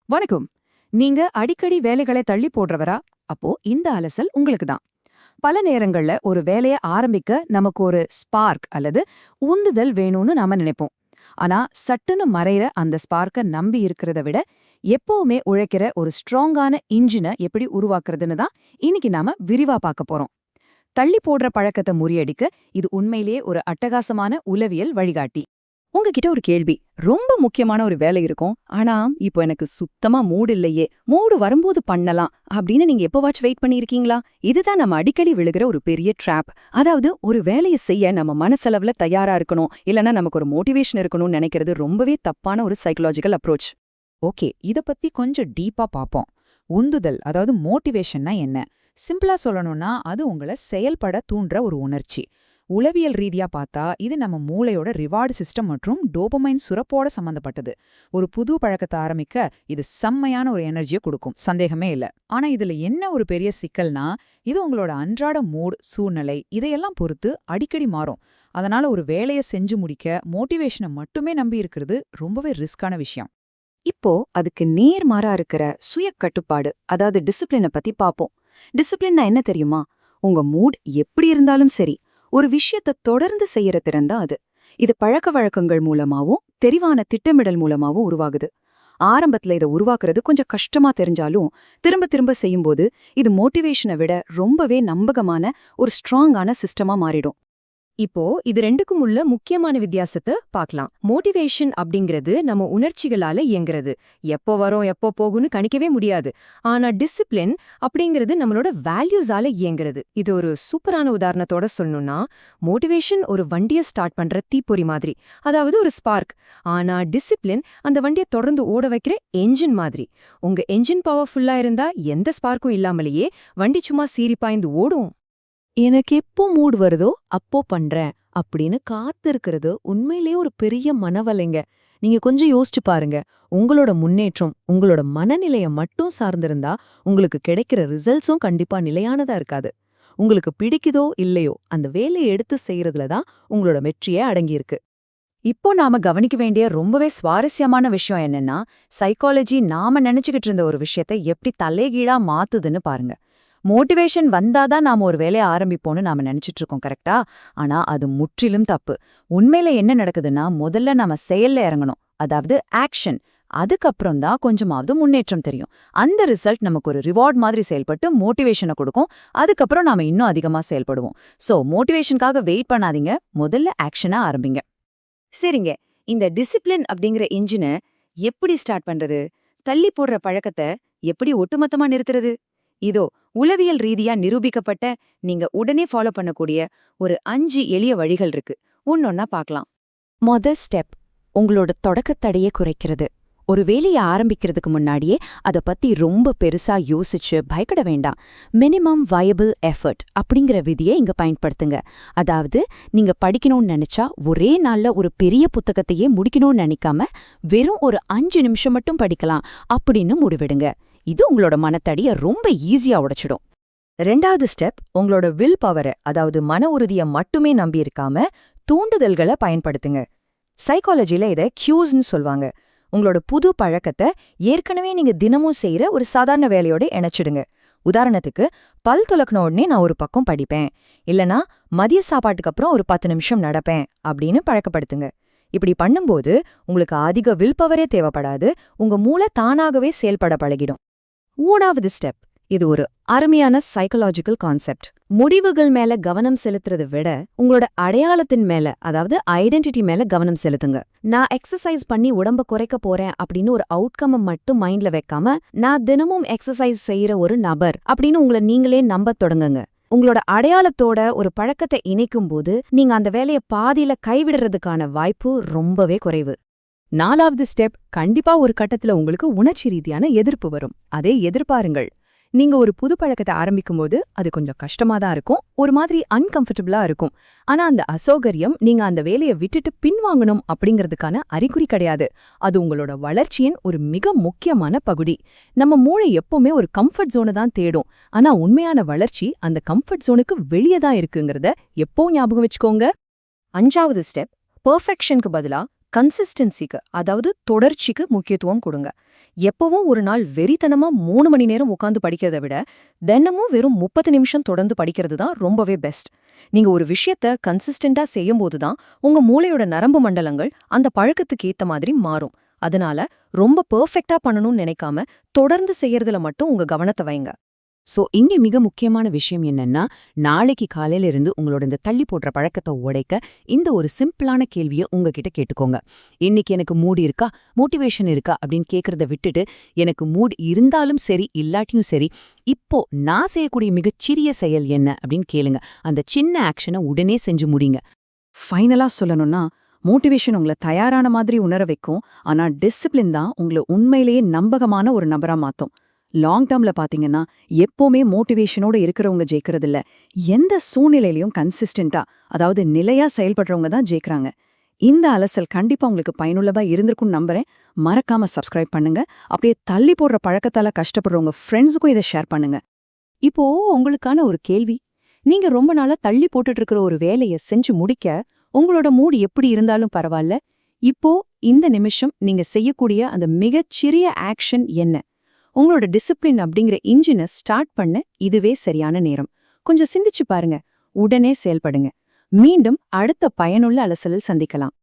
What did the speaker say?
வணக்கம். நீங்க அடிக்கடி வேலைகளை தள்ளி போடுறவரா? அப்போ இந்த அலசல் உங்களுக்கு தான். பல நேரங்கள்ல ஒரு வேலைய ஆரம்பிக்க நமக்கு ஒரு ஸ்பார்க் அல்லது உந்துதல் வேணும்னு நாம நினைப்போம். ஆனா சட்டுன்னு மறையிற அந்த ஸ்பார்க்க நம்பி இருக்கிறத விட எப்பவுமே உழைக்கிற ஒரு ஸ்ட்ராங்கான இன்ஜினை எப்படி உருவாக்குறதுன்னு தான் இன்னைக்கு நாம விரிவா பார்க்க போறோம். தள்ளி போடுற பழக்கத்தை முறியடிக்க இது உண்மையிலேயே ஒரு அட்டகாசமான உளவியல் வழிகாட்டி. உங்ககிட்ட ஒரு கேள்வி. ரொம்ப முக்கியமான ஒரு வேலை இருக்கும். ஆனா, இப்போ எனக்கு சுத்தமா மூடு இல்லையே. மூடு வரும்போது பண்ணலாம் அப்படின்னு நீங்க எப்பவாச்சும் வெயிட் பண்ணியிருக்கீங்களா? இதுதான் நம்ம அடிக்கடி விழுகிற ஒரு பெரிய ட்ராப். அதாவது ஒரு வேலையை செய்ய நம்ம மனசளவுல தயாரா இருக்கணும், இல்லனா நமக்கு ஒரு மோட்டிவேஷன் இருக்கணும்னு நினைக்கிறது ரொம்பவே தப்பான ஒரு சைக்கலாஜிக்கல் அப்ரோச். ஓகே, இத பத்தி கொஞ்சம் டீப்பா பாப்போம். உந்துதல், அதாவது மோட்டிவேஷன்னா என்ன? சிம்பிளா சொல்லணும்னா அது உங்கள செயல்பட தூண்டுற ஒரு உணர்ச்சி. உளவியல் ரீதியா பார்த்தா இது நம்ம மூளையோட ரிவார்டு சிஸ்டம் மற்றும் டோபமைன் சுரப்போட சம்பந்தப்பட்டது. ஒரு புது பழக்கத்தை ஆரம்பிக்க இது செம்மையான ஒரு எனர்ஜியை கொடுக்கும், சந்தேகமே இல்ல. ஆனா இதுல என்ன ஒரு பெரிய சிக்கல்னா, இது உங்களோட அன்றாட மூட், சூழ்நிலை இதையெல்லாம் பொறுத்து அடிக்கடி மாறும். அதனால ஒரு வேலையை செஞ்சு முடிக்க மோட்டிவேஷனை மட்டுமே நம்பி இருக்கிறது ரொம்பவே ரிஸ்கான விஷயம். இப்போ அதுக்கு நேர்மாறா இருக்கிற சுய கட்டுப்பாடு, அதாவது டிசிப்ளினை பத்தி பாப்போம். டிசிப்ளின்னா என்ன தெரியுமா? உங்க மூட் எப்படி இருந்தாலும் சரி, ஒரு விஷயத்தை தொடர்ந்து செய்யற திறன் தான் அது. இது பழக்க வழக்கங்கள் மூலமாவும் தெரிவான திட்டமிடல் மூலமாவும் உருவாகுது. ஆரம்பத்துல இதை உருவாக்குறது கொஞ்சம் கஷ்டமா தெரிஞ்சாலும் திரும்ப திரும்ப செய்யும்போது இது மோட்டிவேஷனை விட ரொம்பவே நம்பகமான ஒரு ஸ்ட்ராங்கான சிஸ்டமா மாறிடும். இப்போ இது ரெண்டுக்கும் உள்ள முக்கியமான வித்தியாசத்தை பார்க்கலாம். மோட்டிவேஷன் அப்படிங்கிறது நம்ம உணர்ச்சிகளால இயங்குறது. எப்போ வரும் எப்போ போகும்னு கணிக்கவே முடியாது. ஆனா டிசிப்ளின் அப்படிங்கிறது நம்மளோட வேல்யூஸால இயங்குறது. இது ஒரு சூப்பரான உதாரணத்தோட சொல்லணும்னா, மோட்டிவேஷன் ஒரு வண்டியை ஸ்டார்ட் பண்ற தீப்பொறி மாதிரி, அதாவது ஒரு ஸ்பார்க். ஆனா டிசிப்ளின் அந்த வண்டியை தொடர்ந்து ஓட வைக்கிற என்ஜின் மாதிரி. உங்க என்ஜின் பவர்ஃபுல்லா இருந்தா எந்த ஸ்பார்க்கும் இல்லாமலேயே வண்டி சும்மா சீறி பாய்ந்து ஓடும். எனக்கு எப்போ மூட் வருதோ அப்போ பண்றேன் அப்படின்னு காத்திருக்கிறது உண்மையிலேயே ஒரு பெரிய மனவலைங்க. நீங்க கொஞ்சம் யோசிச்சு பாருங்க. உங்களோட முன்னேற்றம் உங்களோட மனநிலைய மட்டும் சார்ந்திருந்தா உங்களுக்கு கிடைக்கிற ரிசல்ட்ஸும் கண்டிப்பா நிலையானதா இருக்காது. உங்களுக்கு பிடிக்குதோ இல்லையோ அந்த வேலையை எடுத்து செய்யறதுல தான் உங்களோட வெற்றியே அடங்கியிருக்கு. இப்போ நாம கவனிக்க வேண்டிய ரொம்பவே சுவாரஸ்யமான விஷயம் என்னன்னா, சைக்காலஜி நாம நினைச்சுக்கிட்டு இருந்த ஒரு விஷயத்தை எப்படி தலைகீழா மாத்துதுன்னு பாருங்க. மோட்டிவேஷன் வந்தாதான் நாம ஒரு வேலையை ஆரம்பிப்போம்னு நாம நினைச்சிட்டு இருக்கோம், கரெக்டா? ஆனா அது முற்றிலும் தப்பு. உண்மையில என்ன நடக்குதுன்னா, முதல்ல நாம செயல்ல இறங்கணும், அதாவது ஆக்ஷன். அதுக்கப்புறம் தான் கொஞ்சமாவது முன்னேற்றம் தெரியும். அந்த ரிசல்ட் நமக்கு ஒரு ரிவார்ட் மாதிரி செயல்பட்டு மோட்டிவேஷனை கொடுக்கும். அதுக்கப்புறம் நாம இன்னும் அதிகமா செயல்படுவோம். சோ மோட்டிவேஷனுக்காக வெயிட் பண்ணாதீங்க, முதல்ல ஆக்ஷனா ஆரம்பிங்க. சரிங்க, இந்த டிசிப்ளின் அப்படிங்கிற இன்ஜினை எப்படி ஸ்டார்ட் பண்றது? தள்ளி போடுற பழக்கத்தை எப்படி ஒட்டுமொத்தமா நிறுத்துறது? இதோ உளவியல் ரீதியா நிரூபிக்கப்பட்ட, நீங்க உடனே ஃபாலோ பண்ணக்கூடிய ஒரு 5 எளிய வழிகள் இருக்கு. ஒன்னொன்னா பார்க்கலாம். மொதல் ஸ்டெப், உங்களோட தொடக்கத்தடையை குறைக்கிறது. ஒரு வேலையை ஆரம்பிக்கிறதுக்கு முன்னாடியே அதை பத்தி ரொம்ப பெருசா யோசிச்சு பயப்பட வேண்டாம். மினிமம் வயபிள் எஃபர்ட் அப்படிங்கிற விதியை இங்க பயன்படுத்துங்க. அதாவது நீங்க படிக்கணும்னு நினைச்சா ஒரே நாள்ல ஒரு பெரிய புத்தகத்தையே முடிக்கணும்னு நினைக்காம வெறும் ஒரு 5 நிமிஷம் மட்டும் படிக்கலாம் அப்படின்னு முடிவெடுங்க. இது உங்களோட மனத்தடியை ரொம்ப ஈஸியா உடைச்சிடும். ரெண்டாவது ஸ்டெப், உங்களோட வில் பவரை, அதாவது மன உறுதியை மட்டுமே நம்பியிருக்காம தூண்டுதல்களை பயன்படுத்துங்க. சைக்காலஜில இதை கியூஸ்ன்னு சொல்வாங்க. உங்களோட புது பழக்கத்தை ஏற்கனவே நீங்க தினமும் செய்யற ஒரு சாதாரண வேலையோட இணைச்சிடுங்க. உதாரணத்துக்கு, பல் துலக்கின உடனே நான் ஒரு பக்கம் படிப்பேன், இல்லனா மதிய சாப்பாட்டுக்கு அப்புறம் ஒரு 10 நிமிஷம் நடப்பேன் அப்படின்னு பழக்கப்படுத்துங்க. இப்படி பண்ணும்போது உங்களுக்கு அதிக வில் பவரே தேவைப்படாது, உங்க மூளை தானாகவே செயல்பட பழகிடும். மூணாவது ஸ்டெப், இது ஒரு அருமையான சைக்கலாஜிக்கல் கான்செப்ட். முடிவுகள் மேல கவனம் செலுத்துறதை விட உங்களோட அடையாளத்தின் மேல, அதாவது ஐடென்டிட்டி மேல கவனம் செலுத்துங்க. நான் எக்ஸசைஸ் பண்ணி உடம்ப குறைக்க போறேன் அப்படின்னு ஒரு அவுட்கம் மட்டும் மைண்ட்ல வைக்காம, நான் தினமும் எக்ஸசைஸ் செய்யற ஒரு நபர் அப்படின்னு உங்களை நீங்களே நம்பத் தொடங்குங்க. உங்களோட அடையாளத்தோட ஒரு பழக்கத்தை இணைக்கும் போது நீங்க அந்த வேலையை பாதியில கைவிடுறதுக்கான வாய்ப்பு ரொம்பவே குறைவு. நாலாவது ஸ்டெப், கண்டிப்பா ஒரு கட்டத்துல உங்களுக்கு உணர்ச்சி ரீதியான எதிர்ப்பு வரும். அதை எதிர்பாருங்கள். நீங்க ஒரு புது பழக்கத்தை ஆரம்பிக்கும்போது அது கொஞ்சம் கஷ்டமா தான் இருக்கும், ஒரு மாதிரி அன்கம்ஃபர்டபுளா இருக்கும். ஆனா அந்த அசௌகரியம் நீங்க அந்த வேலையை விட்டுட்டு பின்வாங்கணும் அப்படிங்கிறதுக்கான அறிகுறி கிடையாது. அது உங்களோட வளர்ச்சியின் ஒரு மிக முக்கியமான பகுதி. நம்ம மூளை எப்பவுமே ஒரு கம்ஃபர்ட் ஜோனை தான் தேடும். ஆனா உண்மையான வளர்ச்சி அந்த கம்ஃபர்ட் ஜோனுக்கு வெளியே தான் இருக்குங்கிறத எப்போ ஞாபகம் வச்சுக்கோங்க. அஞ்சாவது ஸ்டெப், பெர்ஃபெக்ஷனுக்கு பதிலா கன்சிஸ்டன்சிக்கு அதாவது தொடர்ச்சிக்கு முக்கியத்துவம் கொடுங்க. எப்பவும் ஒரு நாள் வெறித்தனமா 3 மணி நேரம் உட்காந்து படிக்கிறதை விட தினமும் வெறும் 30 நிமிஷம் தொடர்ந்து படிக்கிறது தான் ரொம்பவே பெஸ்ட். நீங்க ஒரு விஷயத்த கன்சிஸ்டண்டா செய்யும்போது தான் உங்க மூளையோட நரம்பு மண்டலங்கள் அந்த பழக்கத்துக்கு ஏத்த மாதிரி மாறும். அதனால ரொம்ப பெர்ஃபெக்ட்டா பண்ணணும்னு நினைக்காம தொடர்ந்து செய்யறதுல மட்டும் உங்க கவனத்தை வைங்க. சோ இங்க மிக முக்கியமான விஷயம் என்னன்னா, நாளைக்கு காலையில இருந்து உங்களோட இந்த தள்ளி போடுற பழக்கத்தை உடைக்க இந்த ஒரு சிம்பிளான கேள்வியை உங்ககிட்ட கேட்டுக்கோங்க. இன்னைக்கு எனக்கு மூட் இருக்கா, மோட்டிவேஷன் இருக்கா அப்படின்னு கேக்குறத விட்டுட்டு, எனக்கு மூட் இருந்தாலும் சரி இல்லாட்டியும் சரி, இப்போ நான் செய்யக்கூடிய மிகச்சிறிய செயல் என்ன அப்படின்னு கேளுங்க. அந்த சின்ன ஆக்ஷனை உடனே செஞ்சு முடிங்க. ஃபைனலா சொல்லணும்னா, மோட்டிவேஷன் உங்களை தயாரான மாதிரி உணர வைக்கும். ஆனா டிசிப்ளின் தான் உங்களை உண்மையிலேயே நம்பகமான ஒரு நபரா மாத்தும். லாங் டேர்ம்ல பாத்தீங்கன்னா எப்பவுமே மோட்டிவேஷனோட இருக்கிறவங்க ஜெயிக்கிறதில்ல, எந்த சூழ்நிலையிலயும் கன்சிஸ்டன்டா அதாவது நிலையா செயல்படுறவங்க தான் ஜெயிக்கிறாங்க. இந்த அலசல் கண்டிப்பா உங்களுக்கு பயனுள்ளதா இருந்திருக்கும்னு நம்புறேன். மறக்காம சப்ஸ்கிரைப் பண்ணுங்க. அப்படியே தள்ளி போடுற பழக்கத்தால கஷ்டப்படுறவங்க ஃப்ரெண்ட்ஸுக்கும் இதை ஷேர் பண்ணுங்க. இப்போ உங்களுக்கான ஒரு கேள்வி. நீங்க ரொம்ப நாளா தள்ளி போட்டுட்டு இருக்கிற ஒரு வேலையை செஞ்சு முடிக்க உங்களோட மூடு எப்படி இருந்தாலும் பரவாயில்ல, இப்போ இந்த நிமிஷம் நீங்க செய்யக்கூடிய அந்த மிகச்சிறிய ஆக்ஷன் என்ன? உங்களோட டிசிப்ளின் அப்படிங்கிற இன்ஜினை ஸ்டார்ட் பண்ண இதுவே சரியான நேரம். கொஞ்சம் சிந்திச்சு பாருங்க, உடனே செயல்படுங்க. மீண்டும் அடுத்த பயனுள்ள அலசலில் சந்திக்கலாம்.